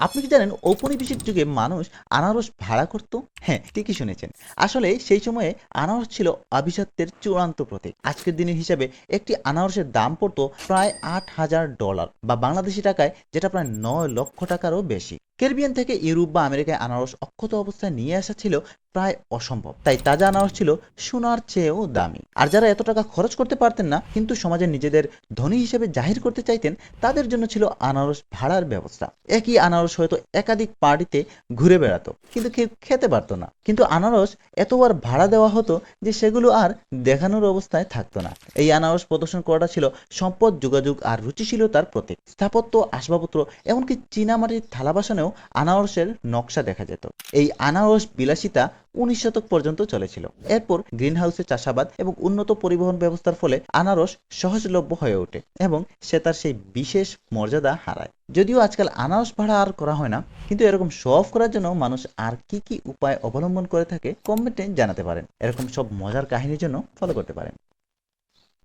আপনি কি জানেন ঔপনিবেশিক যুগে মানুষ আনারস ভাড়া করত? হ্যাঁ, ঠিকই শুনেছেন। আসলে সেই সময়ে আনারস ছিল আভিজাত্যের চূড়ান্ত প্রতীক। আজকের দিনের হিসাবে একটি আনারসের দাম পড়তো প্রায় $৮,০০০ বা বাংলাদেশি টাকায় যেটা প্রায় ৯ লক্ষ টাকারও বেশি। ক্যারিবিয়ান থেকে ইউরোপ বা আমেরিকায় আনারস অক্ষত অবস্থায় নিয়ে আসা ছিল প্রায় অসম্ভব। তাই তাজা আনারস ছিল সোনার চেয়েও দামি। আর যারা এত টাকা খরচ করতে পারতেন না কিন্তু সমাজে নিজেদের ধনী হিসেবে জাহির করতে চাইতেন, তাদের জন্য ছিল আনারস ভাড়ার ব্যবস্থা। একই আনারস হয়তো একাধিক পার্টিতে ঘুরে বেড়াতো, কিন্তু কেউ খেতে পারতো না। কিন্তু আনারস এতবার ভাড়া দেওয়া হতো যে সেগুলো আর দেখানোর অবস্থায় থাকতো না। এই আনারস প্রদর্শন করাটা ছিল সম্পদ, যোগাযোগ আর রুচিশীলতার প্রতীক। স্থাপত্য, আসবাবপত্র, এমনকি চীনামাটির থালা বাসনেও আনারসের নকশা দেখা যেত। এই আনারস বিলাসিতা 19 শতক পর্যন্ত চলেছিল। এরপর গ্রিনহাউসে চাষাবাদ এবং উন্নত পরিবহন ব্যবস্থার ফলে আনারস সহজলভ্য হয়ে ওঠে এবং সে তার সেই বিশেষ মর্যাদা হারায়। যদিও আজকাল আনারস ভাড়া আর করা হয় না, কিন্তু এরকম শো অফ করার জন্য মানুষ আর কি কি উপায় অবলম্বন করে থাকে কমেন্টে জানাতে পারেন। এরকম সব মজার কাহিনীর জন্য ফলো করতে পারেন।